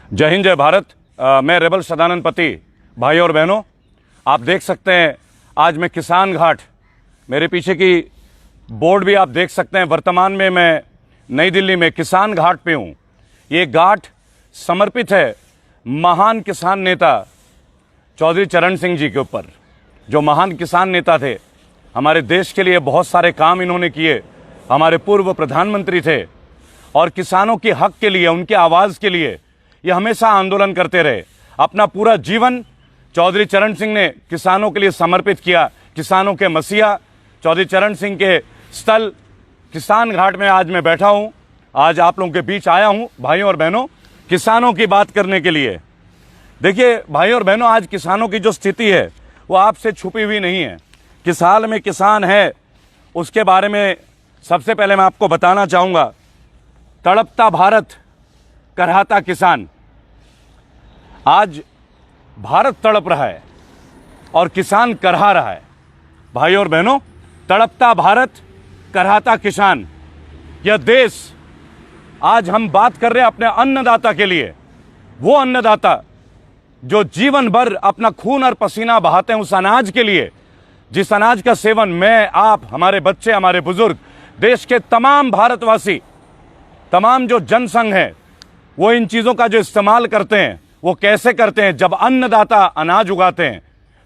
जय हिंद, जय भारत। मैं रेबल सदानंद पति। भाई और बहनों, आप देख सकते हैं आज मैं किसान घाट, मेरे पीछे की बोर्ड भी आप देख सकते हैं। वर्तमान में मैं नई दिल्ली में किसान घाट पे हूँ। ये घाट समर्पित है महान किसान नेता चौधरी चरण सिंह जी के ऊपर, जो महान किसान नेता थे। हमारे देश के लिए बहुत सारे काम इन्होंने किए। हमारे पूर्व प्रधानमंत्री थे और किसानों के हक के लिए, उनके आवाज़ के लिए ये हमेशा आंदोलन करते रहे। अपना पूरा जीवन चौधरी चरण सिंह ने किसानों के लिए समर्पित किया। किसानों के मसीहा चौधरी चरण सिंह के स्थल किसान घाट में आज मैं बैठा हूं। आज आप लोगों के बीच आया हूं भाइयों और बहनों, किसानों की बात करने के लिए। देखिए भाइयों और बहनों, आज किसानों की जो स्थिति है वो आपसे छुपी हुई नहीं है। किस हाल में किसान है उसके बारे में सबसे पहले मैं आपको बताना चाहूँगा। तड़पता भारत, करहाता किसान। आज भारत तड़प रहा है और किसान करहा रहा है। भाइयों और बहनों, तड़पता भारत, करहाता किसान। यह देश, आज हम बात कर रहे हैं अपने अन्नदाता के लिए। वो अन्नदाता जो जीवन भर अपना खून और पसीना बहाते हैं उस अनाज के लिए, जिस अनाज का सेवन मैं, आप, हमारे बच्चे, हमारे बुजुर्ग, देश के तमाम भारतवासी, तमाम जो जनसंघ है, वो इन चीज़ों का जो इस्तेमाल करते हैं वो कैसे करते हैं? जब अन्नदाता अनाज उगाते हैं,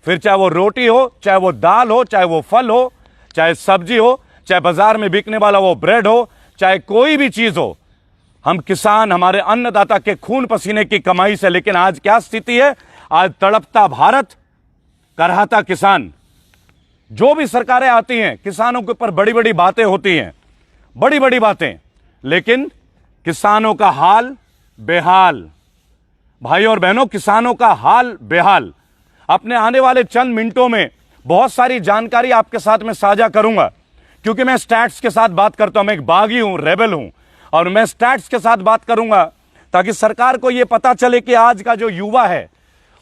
फिर चाहे वो रोटी हो, चाहे वो दाल हो, चाहे वो फल हो, चाहे सब्जी हो, चाहे बाजार में बिकने वाला वो ब्रेड हो, चाहे कोई भी चीज़ हो, हम किसान, हमारे अन्नदाता के खून पसीने की कमाई से। लेकिन आज क्या स्थिति है? आज तड़पता भारत, करहाता किसान। जो भी सरकारें आती हैं, किसानों के ऊपर बड़ी बड़ी बातें होती हैं, बड़ी बड़ी बातें, लेकिन किसानों का हाल बेहाल। भाइयों और बहनों, किसानों का हाल बेहाल। अपने आने वाले चंद मिनटों में बहुत सारी जानकारी आपके साथ में साझा करूंगा, क्योंकि मैं स्टैट्स के साथ बात करता हूं। मैं एक बागी हूं, रेबल हूं, और मैं स्टैट्स के साथ बात करूंगा ताकि सरकार को यह पता चले कि आज का जो युवा है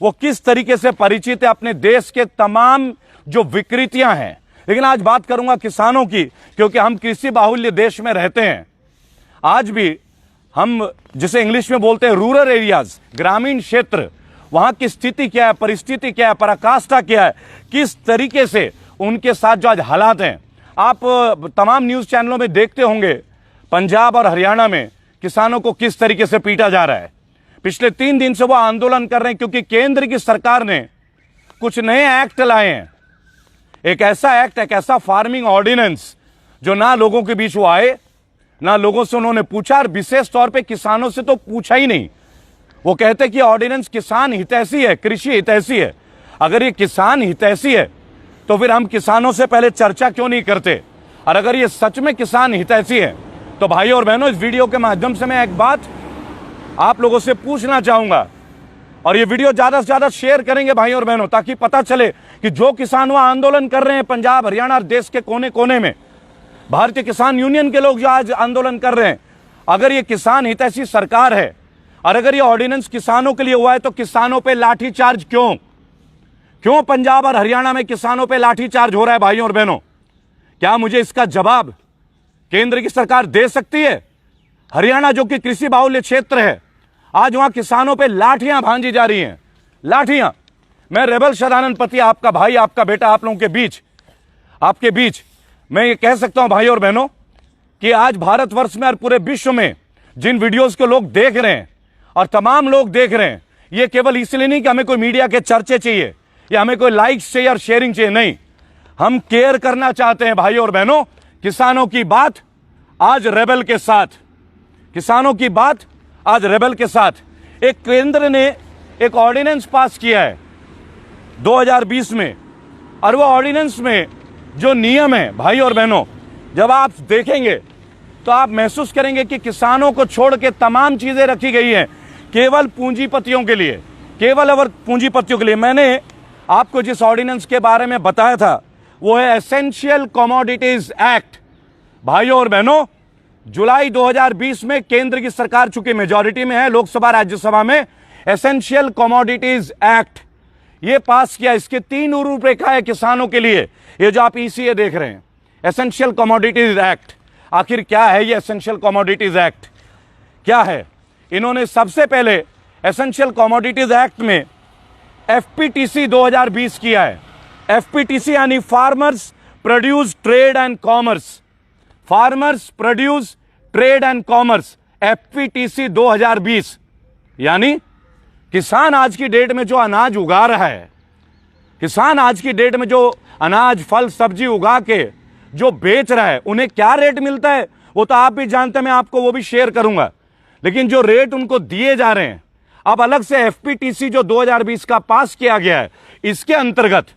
वो किस तरीके से परिचित है अपने देश के तमाम जो विकृतियां हैं। लेकिन आज बात करूंगा किसानों की, क्योंकि हम कृषि बाहुल्य देश में रहते हैं। आज भी हम जिसे इंग्लिश में बोलते हैं रूरल एरियाज, ग्रामीण क्षेत्र, वहां की स्थिति क्या है, परिस्थिति क्या है, पराकाष्ठा क्या है, किस तरीके से उनके साथ जो आज हालात हैं। आप तमाम न्यूज चैनलों में देखते होंगे पंजाब और हरियाणा में किसानों को किस तरीके से पीटा जा रहा है। पिछले 3 दिन से वो आंदोलन कर रहे हैं, क्योंकि केंद्र की सरकार ने कुछ नए एक्ट लाए हैं। एक ऐसा एक्ट, एक ऐसा फार्मिंग ऑर्डिनेंस जो ना लोगों के बीच वो आए, ना लोगों से उन्होंने पूछा, और विशेष तौर पे किसानों से तो पूछा ही नहीं। वो कहते कि ऑर्डिनेंस किसान हितैषी है, कृषि हितैषी है। अगर ये किसान हितैषी है तो फिर हम किसानों से पहले चर्चा क्यों नहीं करते? और अगर ये सच में किसान हितैषी है तो भाइयों और बहनों, इस वीडियो के माध्यम से मैं एक बात आप लोगों से पूछना चाहूंगा, और ये वीडियो ज्यादा से ज्यादा शेयर करेंगे भाइयों और बहनों, ताकि पता चले कि जो किसान वहां आंदोलन कर रहे हैं पंजाब, हरियाणा और देश के कोने कोने में, भारतीय किसान यूनियन के लोग जो आज आंदोलन कर रहे हैं, अगर ये किसान हितैषी सरकार है और अगर ये ऑर्डिनेंस किसानों के लिए हुआ है तो किसानों पे लाठीचार्ज क्यों? क्यों पंजाब और हरियाणा में किसानों पे लाठीचार्ज हो रहा है? भाइयों और बहनों, क्या मुझे इसका जवाब केंद्र की सरकार दे सकती है? हरियाणा जो कि कृषि बाहुल्य क्षेत्र है, आज वहां किसानों पे लाठियां भांजी जा रही हैं, लाठियां। मैं रेबल सदानंद पति, आपका भाई, आपका बेटा, आप लोगों के बीच, आपके बीच मैं ये कह सकता हूं भाइयों और बहनों कि आज भारतवर्ष में और पूरे विश्व में जिन वीडियोस को लोग देख रहे हैं और तमाम लोग देख रहे हैं, ये केवल इसलिए नहीं कि हमें कोई मीडिया के चर्चे चाहिए या हमें कोई लाइक्स चाहिए और शेयरिंग चाहिए, नहीं। हम केयर करना चाहते हैं भाइयों और बहनों। किसानों की बात आज रेबल के साथ, किसानों की बात आज रेबल के साथ। एक केंद्र ने एक ऑर्डिनेंस पास किया है 2020 में, और वो ऑर्डिनेंस में जो नियम है भाई और बहनों, जब आप देखेंगे तो आप महसूस करेंगे कि किसानों को छोड़ के तमाम चीजें रखी गई हैं केवल पूंजीपतियों के लिए, केवल और पूंजीपतियों के लिए। मैंने आपको जिस ऑर्डिनेंस के बारे में बताया था वो है एसेंशियल कमोडिटीज एक्ट। भाइयों और बहनों, जुलाई 2020 में केंद्र की सरकार चूंकि मेजॉरिटी में है लोकसभा राज्यसभा में, एसेंशियल कमोडिटीज एक्ट ये पास किया। इसके 3 रूपरेखा है किसानों के लिए। ये जो आप ईसीए देख रहे हैं, एसेंशियल कमोडिटीज एक्ट, आखिर क्या है ये एसेंशियल कमोडिटीज एक्ट? क्या है? इन्होंने सबसे पहले एसेंशियल कमोडिटीज एक्ट में एफपीटीसी 2020 किया है। एफपीटीसी यानी farmers produce trade and commerce, farmers produce trade and commerce, FPTC 2020। यानी किसान आज की डेट में जो अनाज उगा रहा है, किसान आज की डेट में जो अनाज फल सब्जी उगा के जो बेच रहा है, उन्हें क्या रेट मिलता है वो तो आप भी जानते हैं, मैं आपको वो भी शेयर करूंगा। लेकिन जो रेट उनको दिए जा रहे हैं, अब अलग से एफपीटीसी जो 2020 का पास किया गया है, इसके अंतर्गत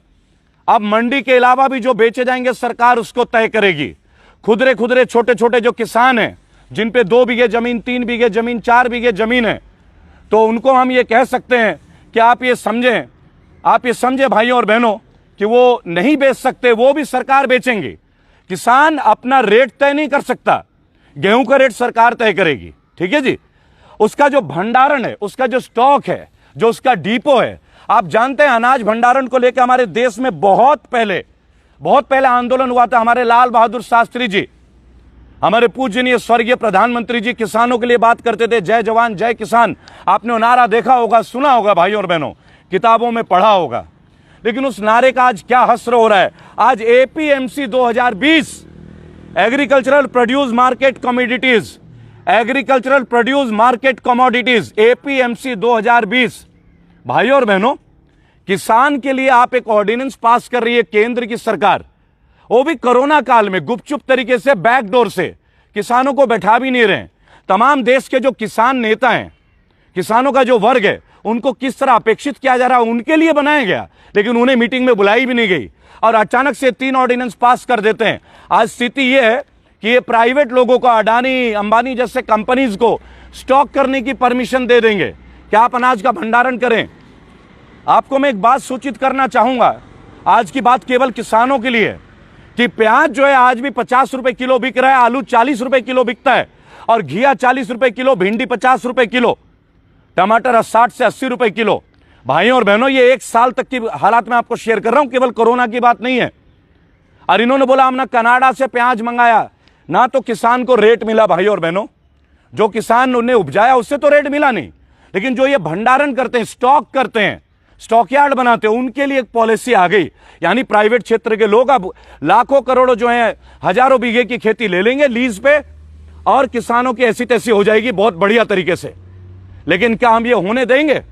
अब मंडी के अलावा भी जो बेचे जाएंगे सरकार उसको तय करेगी। खुदरे खुदरे छोटे छोटे जो किसान हैं, जिन पे 2 बीघे जमीन, 3 बीघे जमीन, 4 बीघे जमीन है, तो उनको हम ये कह सकते हैं कि आप ये समझें भाइयों और बहनों कि वो नहीं बेच सकते, वो भी सरकार बेचेंगे। किसान अपना रेट तय नहीं कर सकता, गेहूं का रेट सरकार तय करेगी। ठीक है जी। उसका जो भंडारण है, उसका जो स्टॉक है, जो उसका डिपो है, आप जानते हैं अनाज भंडारण को लेकर हमारे देश में बहुत पहले आंदोलन हुआ था। हमारे लाल बहादुर शास्त्री जी, हमारे पूजनीय स्वर्गीय प्रधानमंत्री जी किसानों के लिए बात करते थे, जय जवान जय किसान। आपने वो नारा देखा होगा, सुना होगा भाइयों और बहनों, किताबों में पढ़ा होगा। लेकिन उस नारे का आज क्या हश्र हो रहा है। आज APMC 2020, agricultural produce market commodities, agricultural produce market commodities, APMC 2020। भाइयों और बहनों, किसान के लिए आप एक ऑर्डिनेंस पास कर रही है केंद्र की सरकार, वो भी कोरोना काल में गुपचुप तरीके से, बैकडोर से, किसानों को बैठा भी नहीं रहे। तमाम देश के जो किसान नेता हैं, किसानों का जो वर्ग है, उनको किस तरह अपेक्षित किया जा रहा है, उनके लिए बनाया गया, लेकिन उन्हें मीटिंग में बुलाई भी नहीं गई और अचानक से 3 ऑर्डिनेंस पास कर देते हैं। आज स्थिति यह है कि ये प्राइवेट लोगों को, अडानी अंबानी जैसे कंपनीज को स्टॉक करने की परमिशन दे देंगे कि आप अनाज का भंडारण करें। आपको मैं एक बात सूचित करना चाहूंगा, आज की बात केवल किसानों के लिए, कि प्याज जो है आज भी 50 रुपए किलो बिक रहा है, आलू 40 रुपए किलो बिकता है और घिया 40 रुपए किलो, भिंडी 50 रुपए किलो, टमाटर 60 से 80 रुपए किलो। भाइयों और बहनों, ये 1 साल तक की हालात मैं आपको शेयर कर रहा हूं, केवल कोरोना की बात नहीं है। और इन्होंने बोला हमने कनाडा से प्याज मंगाया, ना तो किसान को रेट मिला। भाइयों और बहनों, जो किसान उन्हें उपजाया उससे तो रेट मिला नहीं, लेकिन जो ये भंडारण करते हैं, स्टॉक करते हैं, स्टॉक यार्ड बनाते हैं, उनके लिए एक पॉलिसी आ गई। यानी प्राइवेट क्षेत्र के लोग अब लाखों करोड़ों जो है, हजारों बीघे की खेती ले लेंगे लीज पे और किसानों की ऐसी तैसी हो जाएगी बहुत बढ़िया तरीके से। लेकिन क्या हम ये होने देंगे?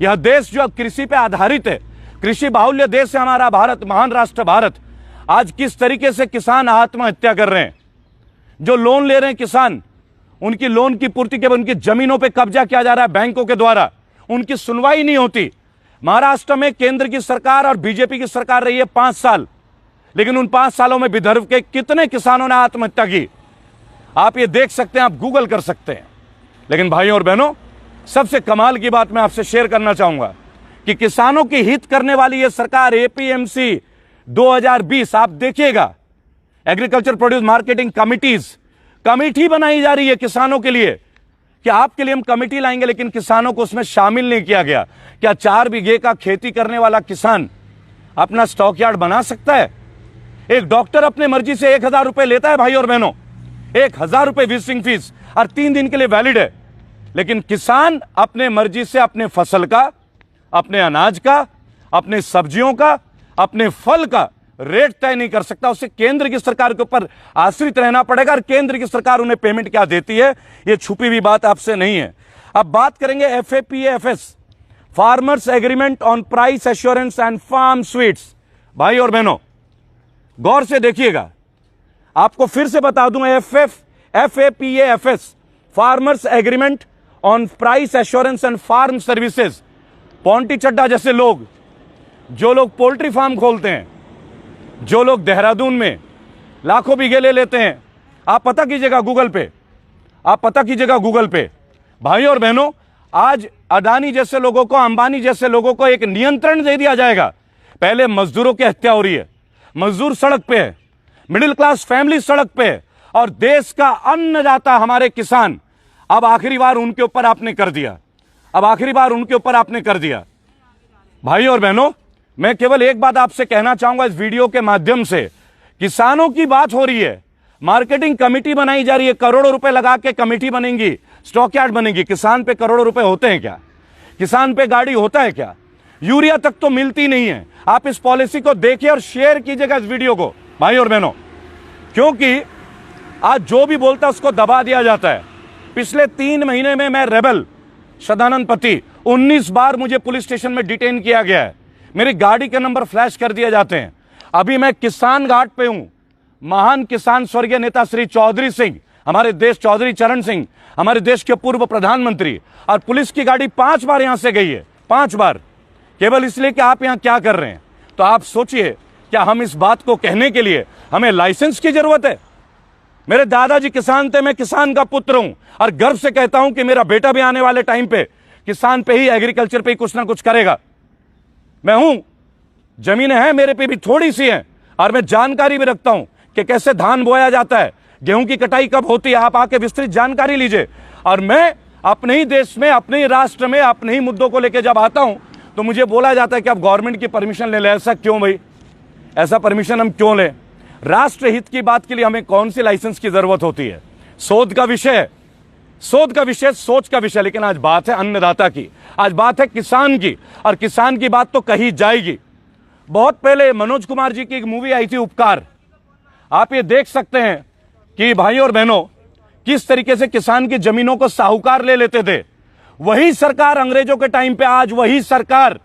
यह देश जो कृषि पे आधारित है, कृषि बाहुल्य देश है हमारा भारत, महान राष्ट्र भारत, आज किस तरीके से किसान आत्महत्या कर रहे हैं। जो लोन ले रहे हैं किसान, उनकी लोन की पूर्ति के बाद उनकी जमीनों पे कब्जा किया जा रहा है बैंकों के द्वारा, उनकी सुनवाई नहीं होती। महाराष्ट्र में केंद्र की सरकार और बीजेपी की सरकार रही है 5 साल, लेकिन उन 5 सालों में विदर्भ के कितने किसानों ने आत्महत्या की, आप ये देख सकते हैं, आप गूगल कर सकते हैं। लेकिन भाइयों और बहनों, सबसे कमाल की बात मैं आपसे शेयर करना चाहूंगा कि किसानों की हित करने वाली ये सरकार एपीएमसी 2020, आप देखिएगा, एग्रीकल्चर प्रोड्यूस मार्केटिंग कमिटी बनाई जा रही है किसानों के लिए कि आपके लिए हम कमिटी लाएंगे, लेकिन किसानों को उसमें शामिल नहीं किया गया। क्या 4 बीघे का खेती करने वाला किसान अपना स्टॉक यार्ड बना सकता है? एक डॉक्टर अपने मर्जी से 1000 रुपए लेता है भाई और बहनों, 1000 रुपए विजिटिंग फीस, और 3 दिन के लिए वैलिड है। लेकिन किसान अपने मर्जी से अपने फसल का, अपने अनाज का, अपने सब्जियों का, अपने फल का रेट तय नहीं कर सकता। उसे केंद्र की सरकार के ऊपर आश्रित रहना पड़ेगा, और केंद्र की सरकार उन्हें पेमेंट क्या देती है, यह छुपी हुई बात आपसे नहीं है। अब बात करेंगे FAPFS, farmers agreement on price assurance and farm services. भाई और बहनों, गौर से देखिएगा, आपको फिर से बता दूं, FAPFS, farmers agreement on price assurance and farm services. Ponty Chadha जैसे लोग, जो लोग पोल्ट्री फार्म खोलते हैं, जो लोग देहरादून में लाखों बीघे ले लेते हैं, आप पता कीजिएगा गूगल पे, आप पता कीजिएगा गूगल पे। भाइयों और बहनों, आज अडानी जैसे लोगों को, अंबानी जैसे लोगों को एक नियंत्रण दे दिया जाएगा। पहले मजदूरों की हत्या हो रही है, मजदूर सड़क पे है, मिडिल क्लास फैमिली सड़क पे है, और देश का अन्नदाता हमारे किसान, अब आखिरी बार उनके ऊपर आपने कर दिया, अब आखिरी बार उनके ऊपर आपने कर दिया। भाइयों और बहनों, मैं केवल एक बात आपसे कहना चाहूंगा इस वीडियो के माध्यम से, किसानों की बात हो रही है, मार्केटिंग कमेटी बनाई जा रही है, करोड़ों रुपए लगा के कमेटी बनेगी, स्टॉक यार्ड बनेगी। किसान पे करोड़ों रुपए होते हैं क्या? किसान पे गाड़ी होता है क्या? यूरिया तक तो मिलती नहीं है। आप इस पॉलिसी को देखिए और शेयर कीजिएगा इस वीडियो को भाई और बहनों, क्योंकि आज जो भी बोलता है उसको दबा दिया जाता है। पिछले 3 महीने में मैं रेबल सदानंद पति 19 बार मुझे पुलिस स्टेशन में डिटेन किया गया है। मेरी गाड़ी के नंबर फ्लैश कर दिए जाते हैं। अभी मैं किसान घाट पे हूं। महान किसान स्वर्गीय नेता श्री चौधरी सिंह, हमारे देश चौधरी चरण सिंह, हमारे देश के पूर्व प्रधानमंत्री, और पुलिस की गाड़ी 5 बार यहां से गई है, 5 बार, केवल इसलिए कि आप यहां क्या कर रहे हैं। तो आप सोचिए, क्या हम इस बात को कहने के लिए हमें लाइसेंस की जरूरत है? मेरे दादाजी किसान थे, मैं किसान का पुत्र हूं और गर्व से कहता हूं कि मेरा बेटा भी आने वाले टाइम पे किसान पे ही, एग्रीकल्चर पे ही कुछ ना कुछ करेगा। मैं हूं, जमीनें हैं मेरे पे भी थोड़ी सी हैं, और मैं जानकारी भी रखता हूं कि कैसे धान बोया जाता है, गेहूं की कटाई कब होती है। आप आके विस्तृत जानकारी लीजिए। और मैं अपने ही देश में, अपने ही राष्ट्र में, अपने ही मुद्दों को लेकर जब आता हूं तो मुझे बोला जाता है कि आप गवर्नमेंट की परमिशन ले लें। ऐसा क्यों भाई? ऐसा परमिशन हम क्यों लें? राष्ट्र हित की बात के लिए हमें कौन सी लाइसेंस की जरूरत होती है? शोध का विषय, सोच का विषय। लेकिन आज बात है अन्नदाता की, आज बात है किसान की, और किसान की बात तो कही जाएगी। बहुत पहले मनोज कुमार जी की एक मूवी आई थी उपकार। आप ये देख सकते हैं कि भाई और बहनों, किस तरीके से किसान की जमीनों को साहूकार ले लेते थे। वही सरकार अंग्रेजों के टाइम पे, आज वही सरकार,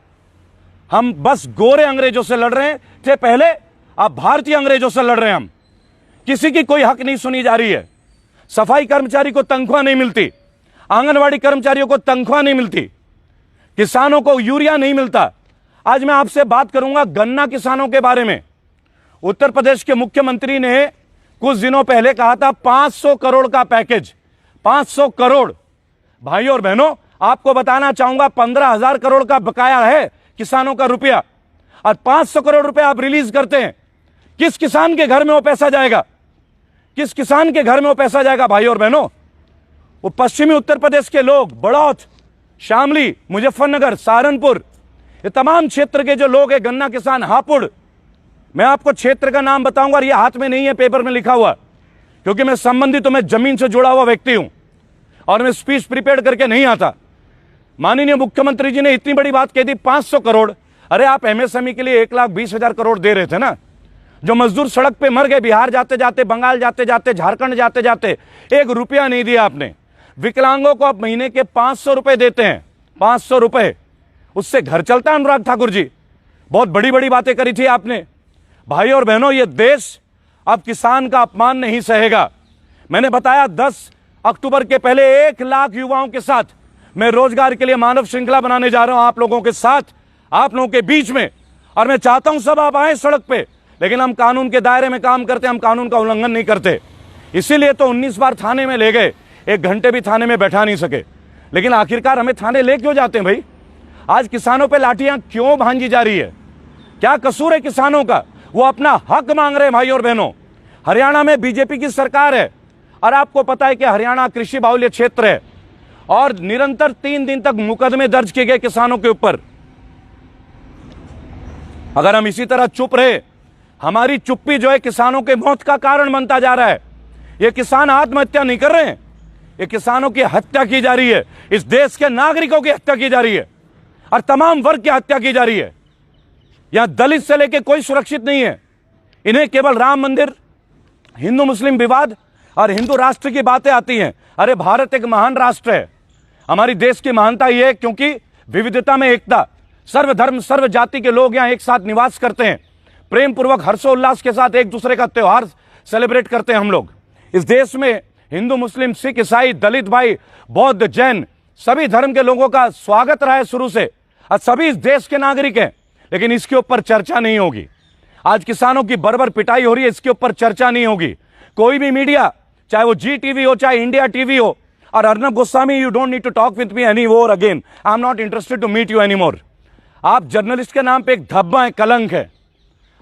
हम बस गोरे अंग्रेजों से लड़ रहे थे पहले, अब भारतीय अंग्रेजों से लड़ रहे हैं हम। किसी की कोई हक नहीं सुनी जा रही है। सफाई कर्मचारी को तनख्वाह नहीं मिलती, आंगनवाड़ी कर्मचारियों को तनख्वाह नहीं मिलती, किसानों को यूरिया नहीं मिलता। आज मैं आपसे बात करूंगा गन्ना किसानों के बारे में। उत्तर प्रदेश के मुख्यमंत्री ने कुछ दिनों पहले कहा था 500 करोड़ का पैकेज, 500 करोड़। भाई और बहनों, आपको बताना चाहूंगा 15,000 करोड़ का बकाया है किसानों का रुपया, और 500 करोड़ रुपया आप रिलीज करते हैं। किस किसान के घर में वो पैसा जाएगा? किस किसान के घर में वो पैसा जाएगा? भाई और बहनों, वो पश्चिमी उत्तर प्रदेश के लोग, बड़ौत, शामली, मुजफ्फरनगर, सहारनपुर, ये तमाम क्षेत्र के जो लोग हैं, गन्ना किसान, हापुड़, मैं आपको क्षेत्र का नाम बताऊंगा, और ये हाथ में नहीं है, पेपर में लिखा हुआ, क्योंकि मैं संबंधित हूं, मैं जमीन से जुड़ा हुआ व्यक्ति हूं और मैं स्पीच प्रिपेयर करके नहीं आता। माननीय मुख्यमंत्री जी ने इतनी बड़ी बात कह दी, 500 करोड़। अरे आप एमएसएमई के लिए 1,20,000 करोड़ दे रहे थे ना। जो मजदूर सड़क पे मर गए, बिहार जाते जाते, बंगाल जाते जाते, झारखंड जाते जाते, 1 रुपया नहीं दिया आपने। विकलांगों को आप महीने के 500 रुपए देते हैं, 500 रुपए, उससे घर चलता है अनुराग ठाकुर जी। बहुत बड़ी बड़ी बातें करी थी आपने। भाई और बहनों, ये देश अब किसान का अपमान नहीं सहेगा। मैंने बताया 10 अक्टूबर के पहले 1 लाख युवाओं के साथ मैं रोजगार के लिए मानव श्रृंखला बनाने जा रहा हूं, आप लोगों के साथ, आप लोगों के बीच में। और मैं चाहता हूं सब आप आए सड़क पे, लेकिन हम कानून के दायरे में काम करते हैं, हम कानून का उल्लंघन नहीं करते। इसीलिए तो 19 बार थाने में ले गए, 1 घंटे भी थाने में बैठा नहीं सके। लेकिन आखिरकार हमें थाने ले क्यों जाते हैं भाई? आज किसानों पे लाठियां क्यों भांजी जा रही है? क्या कसूर है किसानों का? वो अपना हक मांग रहे हैं भाई और बहनों। हरियाणा में बीजेपी की सरकार है, और आपको पता है कि हरियाणा कृषि बाहुल्य क्षेत्र है, और निरंतर 3 दिन तक मुकदमे दर्ज किए गए किसानों के ऊपर। अगर हम इसी तरह चुप रहे, हमारी चुप्पी जो है किसानों के मौत का कारण बनता जा रहा है। ये किसान आत्महत्या नहीं कर रहे हैं, ये किसानों की हत्या की जा रही है। इस देश के नागरिकों की हत्या की जा रही है, और तमाम वर्ग की हत्या की जा रही है। यहां दलित से लेकर कोई सुरक्षित नहीं है। इन्हें केवल राम मंदिर, हिंदू मुस्लिम विवाद और हिंदू राष्ट्र की बातें आती हैं। अरे भारत एक महान राष्ट्र है। हमारी देश की महानता यह है क्योंकि विविधता में एकता, सर्वधर्म सर्व जाति के लोग यहां एक साथ निवास करते हैं। प्रेम पूर्वक हर्षोल्लास के साथ एक दूसरे का त्योहार सेलिब्रेट करते हैं हम लोग। इस देश में हिंदू मुस्लिम सिख ईसाई दलित भाई बौद्ध जैन सभी धर्म के लोगों का स्वागत रहा है शुरू से, और सभी इस देश के नागरिक हैं। लेकिन इसके ऊपर चर्चा नहीं होगी। आज किसानों की बर्बर पिटाई हो रही है, इसके ऊपर चर्चा नहीं होगी। कोई भी मीडिया, चाहे वो जी टीवी हो, चाहे इंडिया टीवी हो, और Arnab Goswami, you don't need to talk with me any more again, I am not interested to meet you any more. आप जर्नलिस्ट के नाम पे एक धब्बा है, कलंक है,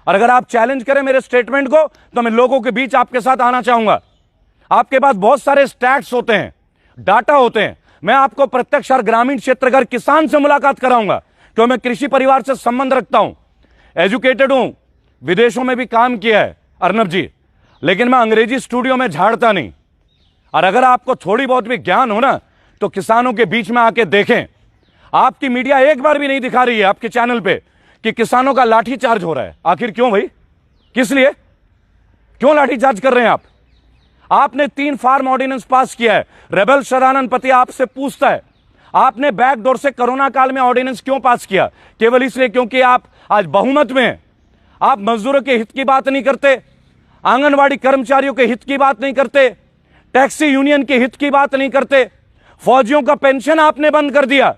और अगर आप चैलेंज करें मेरे स्टेटमेंट को तो मैं लोगों के बीच आपके साथ आना चाहूंगा। आपके पास बहुत सारे स्टैट्स होते हैं, डाटा होते हैं। मैं आपको प्रत्यक्ष और ग्रामीण क्षेत्र घर किसान से मुलाकात कराऊंगा, क्योंकि मैं कृषि परिवार से संबंध रखता हूं, एजुकेटेड हूं, विदेशों में भी काम किया है अर्नब जी, लेकिन मैं अंग्रेजी स्टूडियो में झाड़ता नहीं। और अगर आपको थोड़ी बहुत भी ज्ञान हो ना, तो किसानों के बीच में आके देखें। आपकी मीडिया एक बार भी नहीं दिखा रही है आपके चैनल पे कि किसानों का लाठीचार्ज हो रहा है। आखिर क्यों भाई, किस लिए, क्यों लाठीचार्ज कर रहे हैं आप? आपने 3 फार्म ऑर्डिनेंस पास किया है। रेबल सदानंद पति आपसे पूछता है, आपने बैकडोर से कोरोना काल में ऑर्डिनेंस क्यों पास किया? केवल इसलिए क्योंकि आप आज बहुमत में हैं। आप मजदूरों के हित की बात नहीं करते, आंगनवाड़ी कर्मचारियों के हित की बात नहीं करते, टैक्सी यूनियन के हित की बात नहीं करते, फौजियों का पेंशन आपने बंद कर दिया।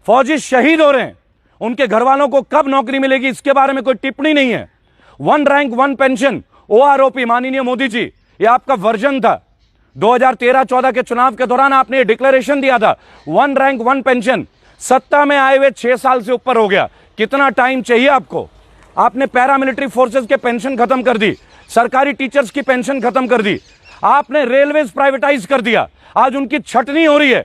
फौजी शहीद हो रहे हैं, उनके घर वालों को कब नौकरी मिलेगी इसके बारे में कोई टिप्पणी नहीं है। 1 रैंक 1 पेंशन, OROP, माननीय मोदी जी, यह आपका वर्जन था। 2013-14 के चुनाव के दौरान आपने ये डिक्लेरेशन दिया था 1 रैंक 1 पेंशन। सत्ता में आए हुए 6 साल से ऊपर हो गया, कितना टाइम चाहिए आपको? आपने पैरामिलिट्री फोर्सेस के पेंशन खत्म कर दी, सरकारी टीचर्स की पेंशन खत्म कर दी, आपने रेलवेज प्राइवेटाइज कर दिया, आज उनकी छटनी हो रही है।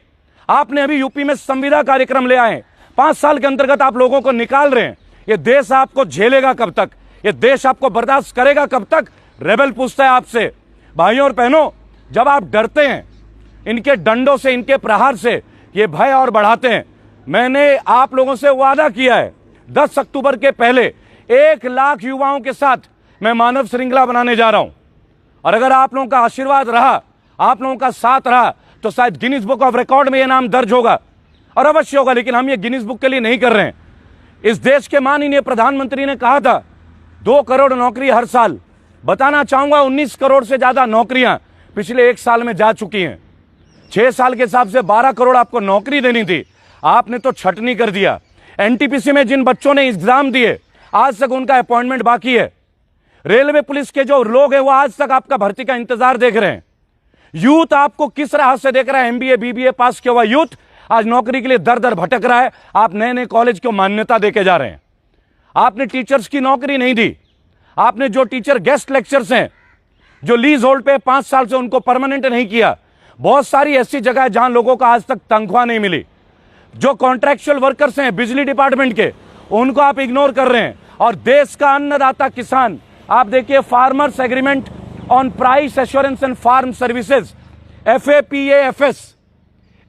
आपने अभी यूपी में संविदा कार्यक्रम ले आए, 5 साल के अंतर्गत आप लोगों को निकाल रहे हैं। ये देश आपको झेलेगा कब तक? ये देश आपको बर्दाश्त करेगा कब तक? रेबल पूछता है आपसे। भाइयों और बहनों, जब आप डरते हैं इनके डंडों से, इनके प्रहार से, ये भय और बढ़ाते हैं। मैंने आप लोगों से वादा किया है 10 अक्टूबर के पहले 1 लाख युवाओं के साथ मैं मानव श्रृंखला बनाने जा रहा हूं। और अगर आप लोगों का आशीर्वाद रहा, आप लोगों का साथ रहा, तो शायद गिनीज बुक ऑफ रिकॉर्ड में यह नाम दर्ज होगा, और अवश्य होगा। लेकिन हम ये गिनीज बुक के लिए नहीं कर रहे हैं। इस देश के माननीय प्रधानमंत्री ने कहा था 2 करोड़ नौकरी हर साल। बताना चाहूंगा 19 करोड़ से ज्यादा नौकरियां पिछले 1 साल में जा चुकी हैं। 6 साल के हिसाब से 12 करोड़ आपको नौकरी देनी थी, आपने तो छटनी कर दिया। एनटीपीसी में जिन बच्चों ने एग्जाम दिए, आज तक उनका अपॉइंटमेंट बाकी है। रेलवे पुलिस के जो लोग हैं वो आज तक आपका भर्ती का इंतजार देख रहे हैं। यूथ आपको किस राह से देख रहा है? MBA BBA पास किया हुआ यूथ आज नौकरी के लिए दर दर भटक रहा है। आप नए नए कॉलेज को मान्यता देके जा रहे हैं। आपने टीचर्स की नौकरी नहीं दी। आपने जो टीचर गेस्ट लेक्चर्स हैं, जो लीज होल्ड पे 5 साल से, उनको परमानेंट नहीं किया। बहुत सारी ऐसी जगह है जहां लोगों को आज तक तनख्वाह नहीं मिली। जो कॉन्ट्रैक्चुअल वर्कर्स हैं बिजली डिपार्टमेंट के, उनको आप इग्नोर कर रहे हैं। और देश का अन्नदाता किसान, आप देखिए farmers agreement on price assurance and farm services,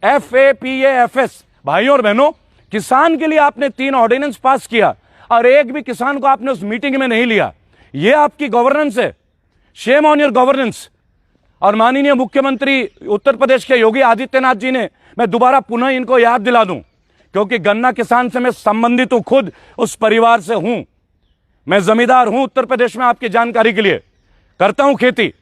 FAPAFS। भाइयों और बहनों, किसान के लिए आपने 3 ऑर्डिनेंस पास किया और एक भी किसान को आपने उस मीटिंग में नहीं लिया। यह आपकी गवर्नेंस है। Shame on your governance. और माननीय मुख्यमंत्री उत्तर प्रदेश के योगी आदित्यनाथ जी ने, मैं दोबारा पुनः इनको याद दिला दूं, क्योंकि गन्ना किसान से मैं संबंधित हूं, खुद उस परिवार से हूं। मैं जमींदार हूं उत्तर प्रदेश में, आपकी जानकारी के लिए करता हूं खेती।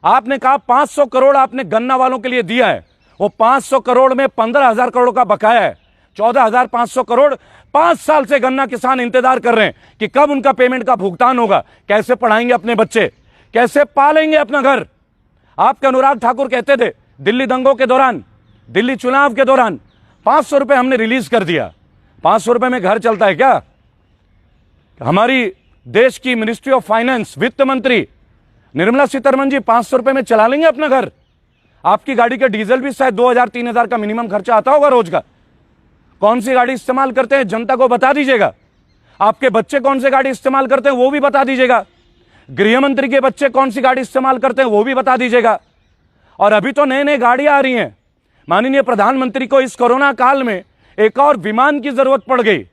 आपने कहा 500 करोड़ आपने गन्ना वालों के लिए दिया है। वो 500 करोड़ में 15,000 करोड़ का बकाया है। 14,500 करोड़ 5 साल से गन्ना किसान इंतजार कर रहे हैं कि कब उनका पेमेंट का भुगतान होगा। कैसे पढ़ाएंगे अपने बच्चे, कैसे पालेंगे अपना घर? आपके अनुराग ठाकुर कहते थे दिल्ली दंगों के दौरान, दिल्ली चुनाव के दौरान 500 रुपए हमने रिलीज कर दिया। 500 रुपए में घर चलता है क्या? हमारी देश की मिनिस्ट्री ऑफ फाइनेंस, वित्त मंत्री निर्मला सीतारमण जी 500 रुपए में चला लेंगे अपना घर? आपकी गाड़ी का डीजल भी शायद 2,000-3,000 का मिनिमम खर्चा आता होगा रोज का। कौन सी गाड़ी इस्तेमाल करते हैं जनता को बता दीजिएगा। आपके बच्चे कौन सी गाड़ी इस्तेमाल करते हैं वो भी बता दीजिएगा। गृह मंत्री के बच्चे कौन सी गाड़ी इस्तेमाल करते हैं वो भी बता दीजिएगा। और अभी तो नए नए गाड़ियां आ रही हैं। माननीय प्रधानमंत्री को इस कोरोना काल में एक और विमान की जरूरत पड़ गई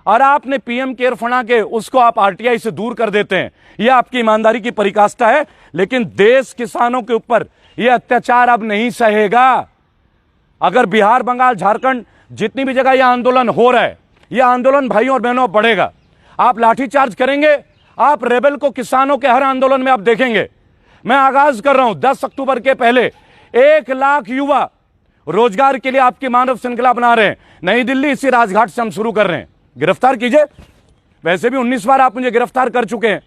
और आपने पीएम केयर फंड के उसको आप आरटीआई से दूर कर देते हैं। यह आपकी ईमानदारी की पराकाष्ठा है। लेकिन देश किसानों के ऊपर यह अत्याचार अब नहीं सहेगा। अगर बिहार, बंगाल, झारखंड जितनी भी जगह यह आंदोलन हो रहा है, यह आंदोलन भाइयों और बहनों बढ़ेगा। आप लाठीचार्ज करेंगे, आप रेबल को किसानों के हर आंदोलन में आप देखेंगे। मैं आगाज कर रहा हूं 10 अक्टूबर के पहले 1 लाख युवा रोजगार के लिए आपकी मानव श्रृंखला बना रहे हैं। नई दिल्ली, इसी राजघाट से हम शुरू कर रहे हैं। गिरफ्तार कीजिए। वैसे भी 19 बार आप मुझे गिरफ्तार कर चुके हैं।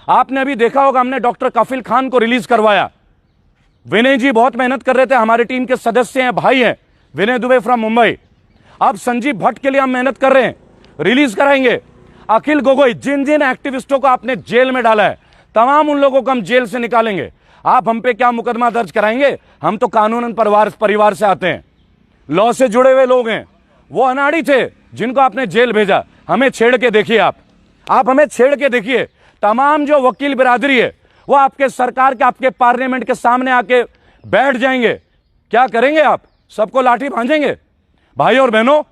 आपने अभी देखा होगा हमने डॉक्टर कफिल खान को रिलीज करवाया। विनय जी बहुत मेहनत कर रहे थे, हमारे टीम के सदस्य हैं, भाई हैं, विनय दुबे फ्रॉम मुंबई। अब संजीव भट्ट के लिए हम मेहनत कर रहे हैं, रिलीज कराएंगे। अखिल गोगोई, जिन जिन एक्टिविस्टों को आपने जेल में डाला है, तमाम उन लोगों को हम जेल से निकालेंगे। आप हम पे क्या मुकदमा दर्ज कराएंगे? हम तो कानूनन परिवार से आते हैं, लॉ से जुड़े हुए लोग हैं। वो अनाड़ी थे जिनको आपने जेल भेजा। हमें छेड़ के देखिए, आप हमें छेड़ के देखिए। तमाम जो वकील बिरादरी है वो आपके सरकार के, आपके पार्लियामेंट के सामने आके बैठ जाएंगे। क्या करेंगे आप? सबको लाठी भांजेंगे? भाई और बहनों,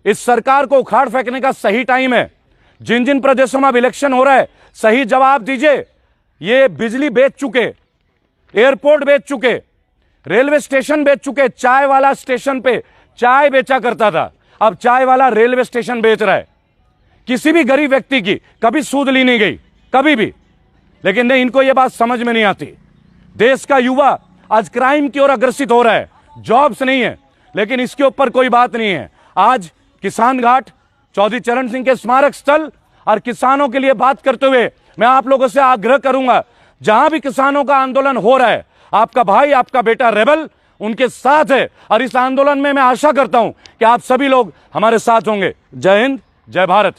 इस सरकार को उखाड़ फेंकने का सही टाइम है। जिन जिन प्रदेशों में अब इलेक्शन हो रहा है, सही जवाब दीजिए। ये बिजली बेच चुके, एयरपोर्ट बेच चुके, रेलवे स्टेशन बेच चुके। चाय वाला स्टेशन पे चाय बेचा करता था, अब चाय वाला रेलवे स्टेशन बेच रहा है। किसी भी गरीब व्यक्ति की कभी सूद ली नहीं गई, कभी भी। लेकिन नहीं, इनको यह बात समझ में नहीं आती। देश का युवा आज क्राइम की ओर अग्रसित हो रहा है, जॉब्स नहीं है, लेकिन इसके ऊपर कोई बात नहीं है। आज किसान घाट, चौधरी चरण सिंह के स्मारक स्थल और किसानों के लिए बात करते हुए मैं आप लोगों से आग्रह करूंगा, जहां भी किसानों का आंदोलन हो रहा है, आपका भाई, आपका बेटा रेबल उनके साथ है। और इस आंदोलन में मैं आशा करता हूं कि आप सभी लोग हमारे साथ होंगे। जय हिंद, जय भारत।